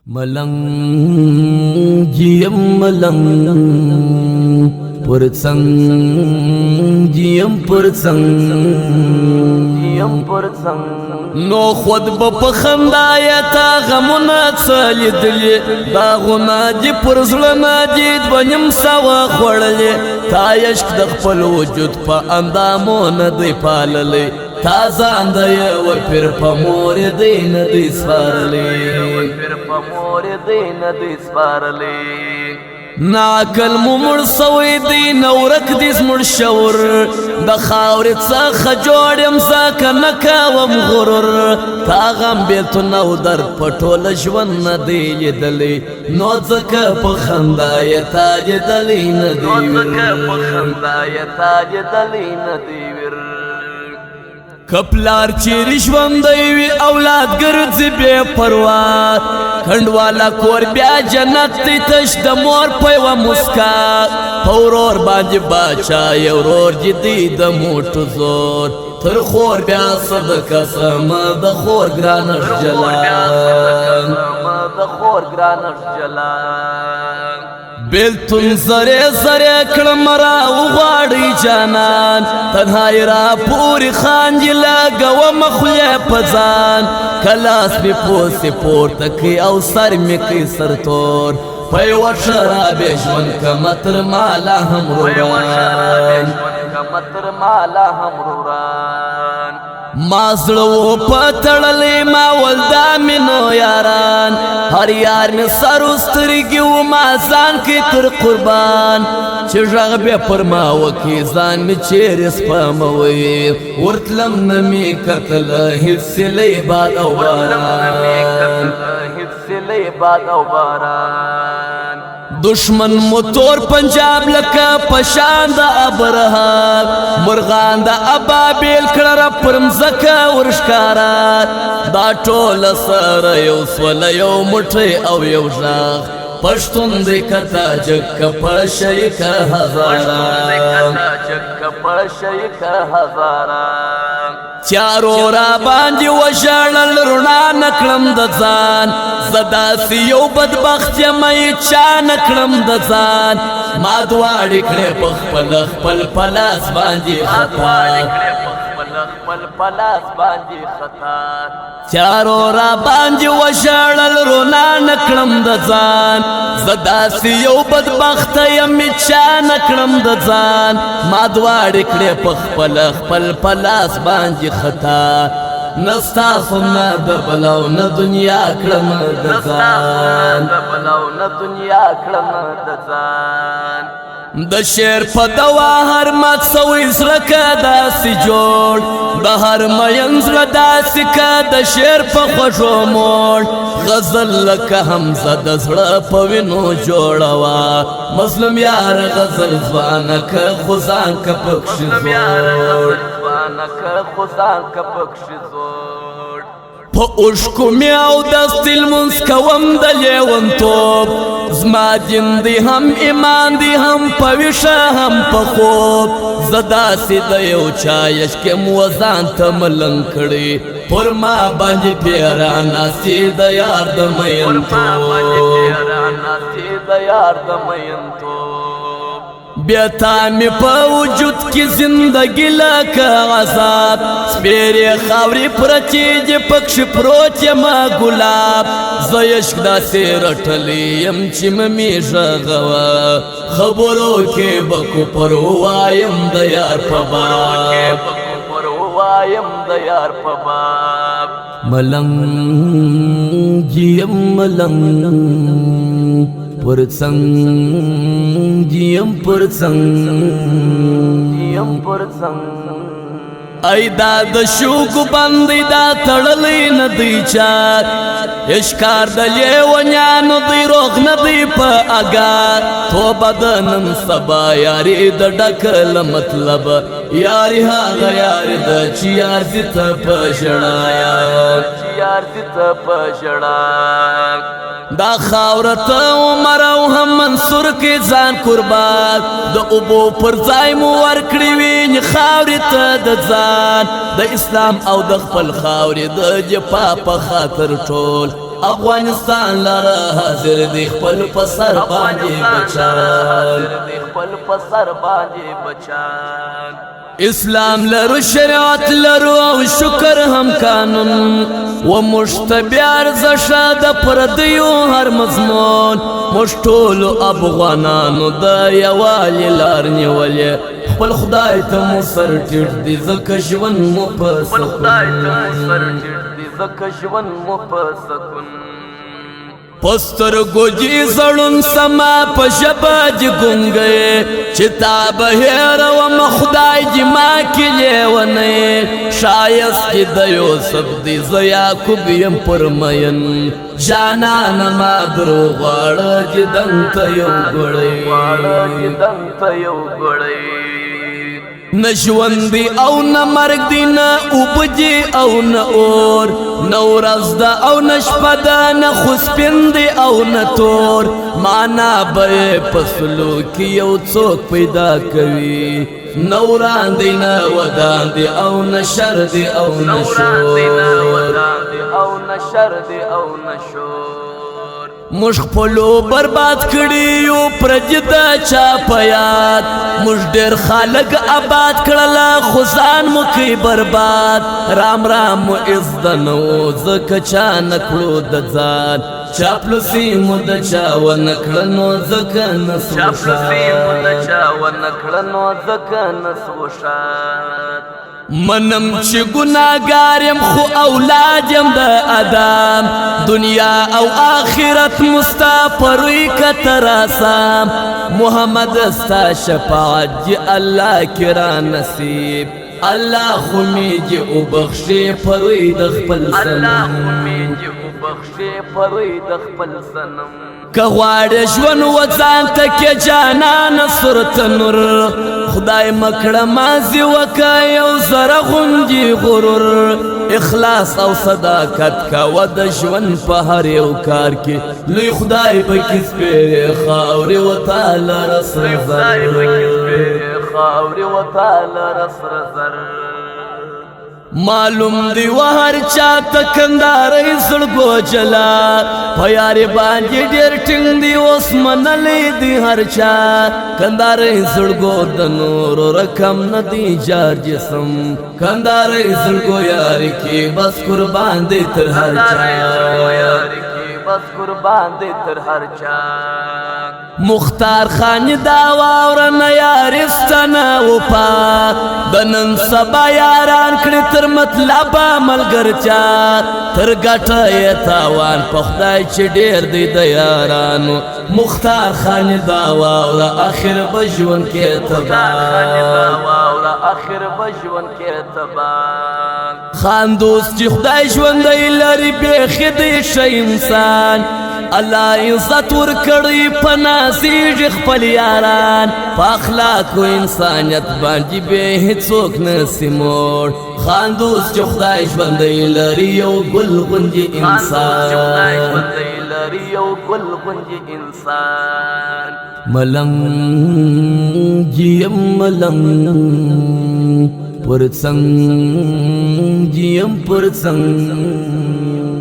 ملنگ جیم ملنگ پرسنگ جیم پرسنگ نو خود بپخندایتا غمونا چلی دلی داغونا جی پرزلنا جید بنیم سوا خوڑلی تا یشک دخپل وجود پا اندامون دی پاللی تازان دی و پیر پا مور دی ندی سپارلی ناکل ممر سوی دی نورک دیز مر شور د خاورت څخه جوړم زکه نکاوم غرور تا غم بیلتو نو درد په ټوله ژوند نه دی لیدلی نو ځکه په خندا یې تاج دلی نه دی ویر کپلار چیری ژوندی وي اولاد ګرځي بې پروا کندوالا کور بیا جنت دی تش د مور په یوه مسکا په ورور باندې باچا یو ورور جدي د موټو زور تر خور بیا صدقه سمه د خور ګرانښت جلان بیلتون زره زره کړم را وغواړی جانان تنهایی را پوری خانجی لګوم خولې په ځان کلاس مې پوسې پورته کړي او سر مې کړي سرتور په یوه شرابې ژوند کمه تر ماله هم روران ما زړه و په تړلی ما ولدا مې نو یاران هر یار مې سر و سترګې و ما ځان کې تر قربان چې غږ بیا پر ما وکړي ځان مې چیرې سپموي ورتلم نه مې کتله هېڅ سیلی باد او باران دشمن موتور پنجاب لکه پشان د ابرهاب مرغان د ابابیل کړه را پر مځکه ورښکاره دا ټوله سره یو سوله یو موټی او یو غږ پښتون دی که تاجک که پړشی که هزاره تیارو را باندې وژړل رڼا نه کړم د ځان زه داسې یو بدبخت یم چا نه کړم د ځان ما دواړې کړې په خپل پلاس باندې خطا تیارو را باندې وژړل رڼا نه کړم د ځان زه داسې یو بدبخت یم چا نه کړم د ځان ما دواړې کړې په خپل پلاس باندې خطا نستاسو نه د بلاو نه دنیا کړم د ځان د شعر په دوا هر مات سوی زړه که داسې جوړ د هر مین زړه داسې که د شعر په خوږو موړ غزل لکه حمزه د زړه په وینو جوړه وه مظلوم یار غزل ځوانه که خو ځان که پکښې زوړ په اوښکو مې اودس لمونځ کوم د لیونتوب زما دین دی هم ایمان دی هم په ویښه هم په خوب زه داسې د یو چا یشکې مو ځان ته ملنګ کړي پر ما باندې پیرا ناستې د یار د مینتوب بیا تا مې په وجود کې زندګي لکه عذاب سپېرې خاورې پرتې دي پکښې پروت یمه ګلاب زه عشق داسې رټلی یم چې مې غږوه خبرو کې به کفر ووایم د یار په باب ملنگ یم ملنگ پرسنگ جیم پرسنگ ای دا د شوکو باندې دا تړلی نه دی چا اشکار د لیونیانو دی روغ نه دی په اګار توبه د نن سبا یاري د ډکل مطلب یاري هغه یاري د چې یار دې ته په ژړا دا خاورت عمر او هم منصور کې ځان قربان د اوبو پر ځای مو ورکړي وینې خاورې ته د ځان د اسلام او د خپل خاورې د جفا په خاطر ټول افغانستان لره حاضر دی خپل په سر باندې بچان اسلام لرو شریعت لرو او شکر هم قانون و مشتبیار زشاد پردیو هر مضمون مشتولو افغانانو دا یوالی لار نیولی خپل خدای ته مو سر ټیټ دی ځکه ژوند مو په سکون پسترګو جی زړون سما په ژبه جی ګونګې چې تا بهر و خدای جی ما کې لیونې شایست چې د یوسف دی ز یعقوب یم پرمین جانان ما درو غواړه چې دنته یو ګړی نشوندی او نمرگ دی نا اوبجی او نا اور نورز دا او نشپدا نخسپن دی او نتور مانا بے پسلو کی او چوک پیدا کوي نوران دی نا ودان دی او نشر دی او نشور مش خپلو برباد کړي یو پرجدا چا پیاد مش ډېر خالق آباد کړلا خزان مو کی برباد رام رام عزدنو زکه چا نکړو د ځان چاپلوسی مو د چا ونکړنو زکه نسوشات منم چې ګناګار یم خو اولاد یم د ادم دنیا او آخرت مستپروي کتراسام محمد استا شفاعت جی الله کرا نصیب الله خو میږي او بخشي پروي د خپل سنم که غواړې ژوند وځان ته کې جانان صورت نور خدای مکړه مازی وکه یو زره غونجي غرور اخلاص او صداقت کوه د ژوند په هر یو کار کې لوی خدای پکې سپېرې خاورې وتاله رسر زر معلوم دی و هر چاته کندارې زړګو جلا په یارې باندې ډېر ټینګ دی اوس منلی دی هر چا کندارې زړګو د نورو رقم نه دی جار جسم کندارې زړګو یارې کې بس قربان دی تر هر چا مختار خان دا واورنه یارستانه وپا د نن سبا یاران کړي تر مطلب ملګرچا تر ګټه یې تاوان په خدای چې ډېر دی د یارانو مختار خان دا واوره اخر به ژوند کې تبان خان دوست چې خدای ژوندی لري بیخي دی ښه انسان الله عزت ورکړی په نازیږي خپل یاران په اخلاقو انسانیت باندې بې هېڅوک نسي موړ خان دوست چې خدای ژوندی لري یو ګل غوندې انسان ملنګ یم ملنګ پر څنګ یم پر څنګ